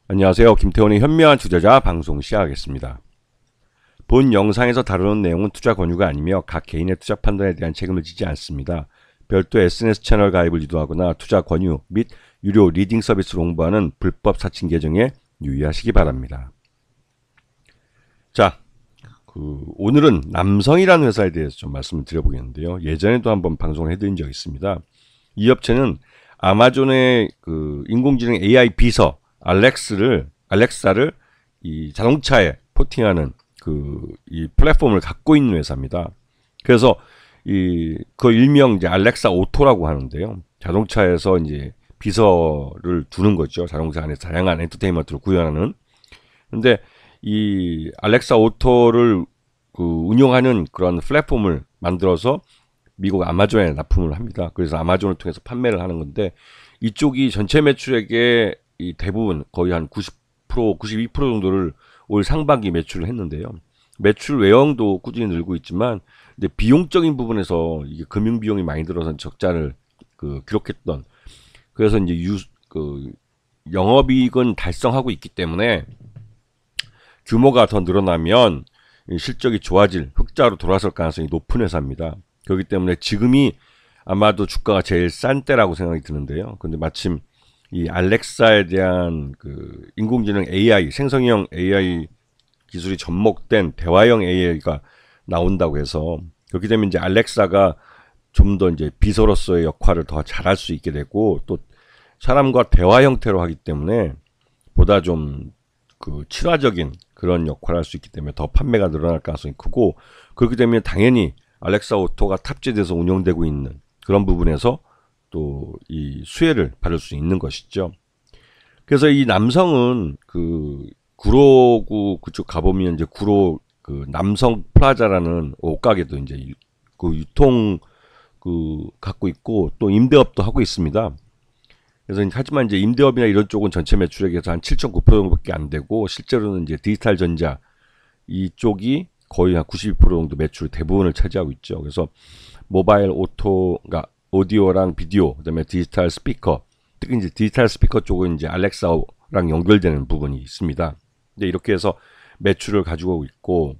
안녕하세요. 김태원의 현명한 투자자 방송 시작하겠습니다. 본 영상에서 다루는 내용은 투자 권유가 아니며 각 개인의 투자 판단에 대한 책임을 지지 않습니다. 별도 SNS 채널 가입을 유도하거나 투자 권유 및 유료 리딩 서비스를 홍보하는 불법 사칭 계정에 유의하시기 바랍니다. 자, 오늘은 남성이라는 회사에 대해서 좀 말씀을 드려보겠는데요. 예전에도 한번 방송을 해드린 적이 있습니다. 이 업체는 아마존의 인공지능 AI 비서 알렉사를 이 자동차에 포팅하는 이 플랫폼을 갖고 있는 회사입니다. 그래서 그 일명 이제 알렉사 오토라고 하는데요. 자동차에서 이제 비서를 두는 거죠. 자동차 안에 다양한 엔터테인먼트를 구현하는. 근데 이 알렉사 오토를 운영하는 그런 플랫폼을 만들어서 미국 아마존에 납품을 합니다. 그래서 아마존을 통해서 판매를 하는 건데, 이쪽이 전체 매출액의 이 대부분 거의 한 90%, 92% 정도를 올 상반기 매출을 했는데요. 매출 외형도 꾸준히 늘고 있지만, 근데 비용적인 부분에서 이게 금융 비용이 많이 들어서 적자를 기록했던. 그래서 이제 영업이익은 달성하고 있기 때문에 규모가 더 늘어나면 실적이 좋아질 흑자로 돌아설 가능성이 높은 회사입니다. 그렇기 때문에 지금이 아마도 주가가 제일 싼 때라고 생각이 드는데요. 근데 마침 이 알렉사에 대한 인공지능 AI, 생성형 AI 기술이 접목된 대화형 AI가 나온다고 해서, 그렇게 되면 이제 알렉사가 좀 더 이제 비서로서의 역할을 더 잘할 수 있게 되고, 또 사람과 대화 형태로 하기 때문에 보다 좀 친화적인 그런 역할을 할 수 있기 때문에 더 판매가 늘어날 가능성이 크고, 그렇게 되면 당연히 알렉사 오토가 탑재돼서 운영되고 있는 그런 부분에서 또 이 수혜를 받을 수 있는 것이죠. 그래서 이 남성은 구로구 그쪽 가보면 이제 구로 남성 플라자라는 옷가게도 이제 유통 갖고 있고, 또 임대업도 하고 있습니다. 그래서 하지만 이제 임대업이나 이런 쪽은 전체 매출액에서 한 7.9% 정도밖에 안 되고, 실제로는 이제 디지털 전자 이쪽이 거의 한 92% 정도 매출 대부분을 차지하고 있죠. 그래서 모바일 오토, 그러니까 오디오랑 비디오, 그다음에 디지털 스피커, 특히 이제 디지털 스피커 쪽은 이제 알렉사랑 연결되는 부분이 있습니다. 근데 이렇게 해서 매출을 가지고 있고,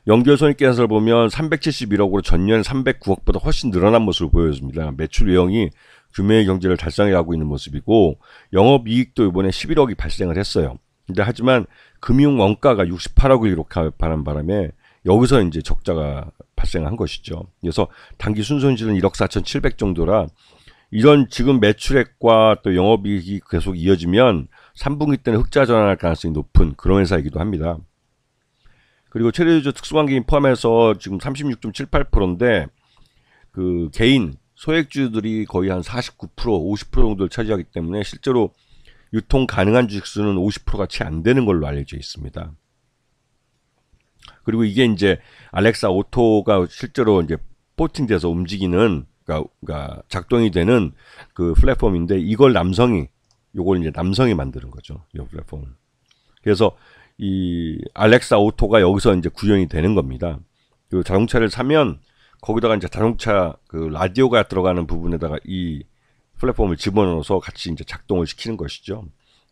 연결손익계산서를 보면 371억으로 전년 309억보다 훨씬 늘어난 모습을 보여줍니다. 매출 외형이 규모의 경제를 달성해가고 있는 모습이고, 영업이익도 이번에 11억이 발생을 했어요. 근데 하지만 금융 원가가 68억을 기록하는 바람에 여기서 이제 적자가 발생한 것이죠. 그래서 단기 순손실은 1억 4,700 정도라, 이런 지금 매출액과 또 영업이익이 계속 이어지면 3분기 때는 흑자 전환할 가능성이 높은 그런 회사이기도 합니다. 그리고 최대주주 특수관계인 포함해서 지금 36.78%인데 개인 소액주들이 거의 한 49%, 50% 정도를 차지하기 때문에 실제로 유통 가능한 주식수는 50%가 채 안 되는 걸로 알려져 있습니다. 그리고 이게 이제 알렉사 오토가 실제로 이제 포팅돼서 움직이는, 그러니까 작동이 되는 플랫폼인데, 이걸 요걸 이제 남성이 만드는 거죠. 이 플랫폼을. 그래서 이 알렉사 오토가 여기서 이제 구현이 되는 겁니다. 그리고 자동차를 사면 거기다가 이제 자동차 라디오가 들어가는 부분에다가 이 플랫폼을 집어넣어서 같이 이제 작동을 시키는 것이죠.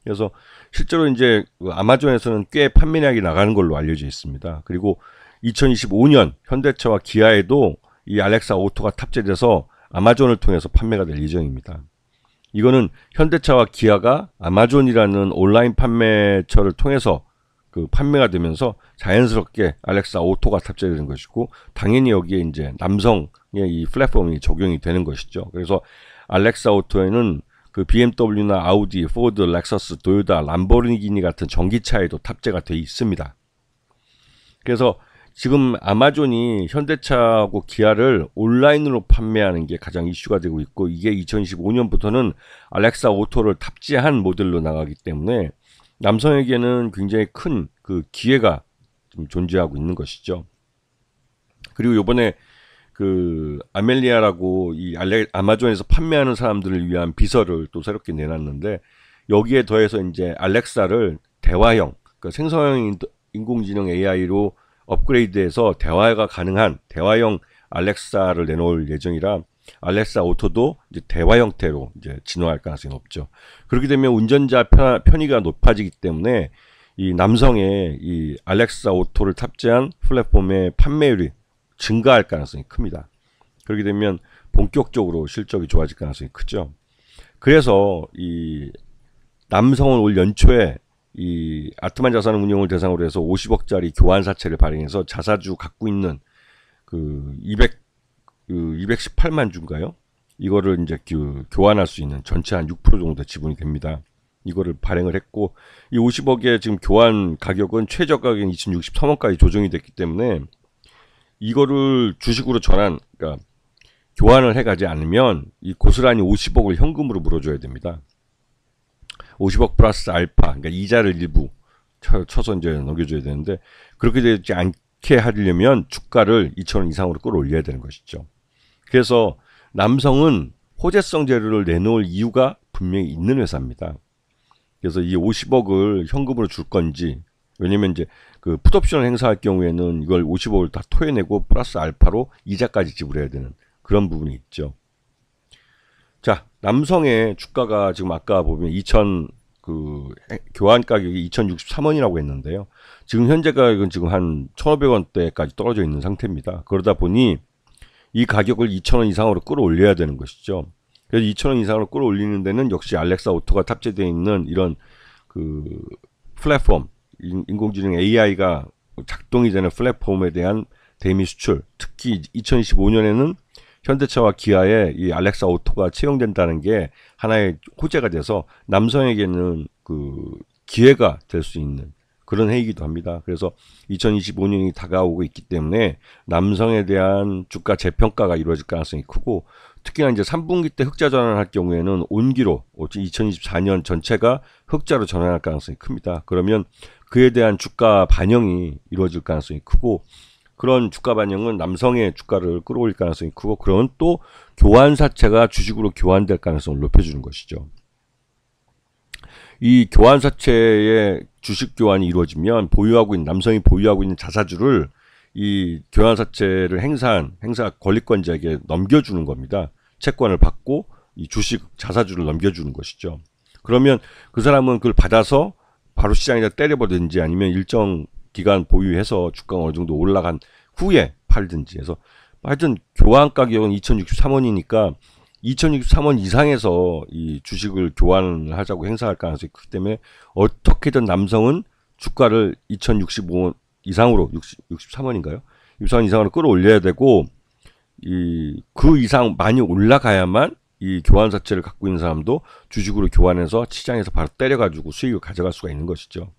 그래서 실제로 이제 아마존에서는 꽤 판매량이 나가는 걸로 알려져 있습니다. 그리고 2025년 현대차와 기아에도 이 알렉사 오토가 탑재돼서 아마존을 통해서 판매가 될 예정입니다. 이거는 현대차와 기아가 아마존이라는 온라인 판매처를 통해서 판매가 되면서 자연스럽게 알렉사 오토가 탑재되는 것이고, 당연히 여기에 이제 남성의 이 플랫폼이 적용이 되는 것이죠. 그래서 알렉사 오토에는 BMW나 아우디, 포드, 렉서스, 도요타, 람보르기니 같은 전기차에도 탑재가 되어 있습니다. 그래서 지금 아마존이 현대차하고 기아를 온라인으로 판매하는 게 가장 이슈가 되고 있고, 이게 2025년부터는 알렉사 오토를 탑재한 모델로 나가기 때문에 남성에게는 굉장히 큰 기회가 좀 존재하고 있는 것이죠. 그리고 이번에 아멜리아라고 이 아마존에서 판매하는 사람들을 위한 비서를 또 새롭게 내놨는데, 여기에 더해서 이제 알렉사를 대화형, 생성형 인공지능 AI로 업그레이드해서 대화가 가능한 대화형 알렉사를 내놓을 예정이라, 알렉사 오토도 이제 대화 형태로 이제 진화할 가능성이 높죠. 그렇게 되면 운전자 편의가 높아지기 때문에 이 남성의 이 알렉사 오토를 탑재한 플랫폼의 판매율이 증가할 가능성이 큽니다. 그렇게 되면 본격적으로 실적이 좋아질 가능성이 크죠. 그래서 이 남성은 올 연초에 이 아트만 자산운용을 대상으로 해서 50억짜리 교환사채를 발행해서 자사주 갖고 있는 그 218만 주인가요? 이거를 이제 교환할 수 있는 전체 한 6% 정도 지분이 됩니다. 이거를 발행을 했고, 이 50억의 지금 교환 가격은 최저 가격인 2063원까지 조정이 됐기 때문에 이거를 주식으로 그러니까 교환을 해가지 않으면 이 고스란히 50억을 현금으로 물어줘야 됩니다. 50억 플러스 알파, 그러니까 이자를 일부 쳐서 이제 넘겨줘야 되는데, 그렇게 되지 않게 하려면 주가를 2,000원 이상으로 끌어올려야 되는 것이죠. 그래서 남성은 호재성 재료를 내놓을 이유가 분명히 있는 회사입니다. 그래서 이 50억을 현금으로 줄 건지, 왜냐면 이제 그 풋옵션을 행사할 경우에는 이걸 50억을 다 토해내고 플러스 알파로 이자까지 지불해야 되는 그런 부분이 있죠. 자, 남성의 주가가 지금 아까 보면 교환 가격이 2063원이라고 했는데요. 지금 현재 가격은 지금 한 1,500원대까지 떨어져 있는 상태입니다. 그러다 보니 이 가격을 2,000원 이상으로 끌어올려야 되는 것이죠. 그래서 2,000원 이상으로 끌어올리는 데는 역시 알렉사 오토가 탑재되어 있는 이런 그 플랫폼, 인공지능 AI가 작동이 되는 플랫폼에 대한 대미 수출, 특히 2025년에는 현대차와 기아에 이 알렉사 오토가 채용된다는 게 하나의 호재가 돼서 남성에게는 그 기회가 될 수 있는 그런 해이기도 합니다. 그래서 2025년이 다가오고 있기 때문에 남성에 대한 주가 재평가가 이루어질 가능성이 크고, 특히나 이제 3분기 때 흑자 전환할 경우에는 온기로 2024년 전체가 흑자로 전환할 가능성이 큽니다. 그러면 그에 대한 주가 반영이 이루어질 가능성이 크고, 그런 주가 반영은 남성의 주가를 끌어올릴 가능성이 크고, 그런 또 교환사채가 주식으로 교환될 가능성을 높여주는 것이죠. 이 교환사채의 주식 교환이 이루어지면 남성이 보유하고 있는 자사주를 이 교환사채를 행사 권리권자에게 넘겨주는 겁니다. 채권을 받고 이 주식 자사주를 넘겨주는 것이죠. 그러면 그 사람은 그걸 받아서 바로 시장에다 때려버리든지 아니면 일정 기간 보유해서 주가가 어느 정도 올라간 후에 팔든지 해서, 하여튼 교환 가격은 2063원이니까 2063원 이상에서 이 주식을 교환을 하자고 행사할 가능성이 크기 때문에 어떻게든 남성은 주가를 2065원 이상으로 63원인가요? 63원 이상으로 끌어올려야 되고, 그 이상 많이 올라가야만 이 교환사채를 갖고 있는 사람도 주식으로 교환해서 시장에서 바로 때려가지고 수익을 가져갈 수가 있는 것이죠.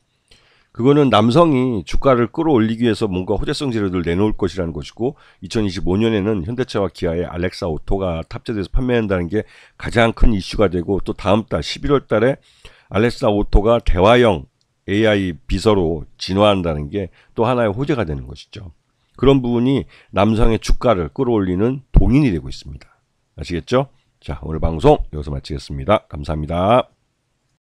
그거는 남성이 주가를 끌어올리기 위해서 뭔가 호재성 재료들을 내놓을 것이라는 것이고, 2025년에는 현대차와 기아의 알렉사 오토가 탑재돼서 판매한다는 게 가장 큰 이슈가 되고, 또 다음 달 11월 달에 알렉사 오토가 대화형 AI 비서로 진화한다는 게 또 하나의 호재가 되는 것이죠. 그런 부분이 남성의 주가를 끌어올리는 동인이 되고 있습니다. 아시겠죠? 자, 오늘 방송 여기서 마치겠습니다. 감사합니다.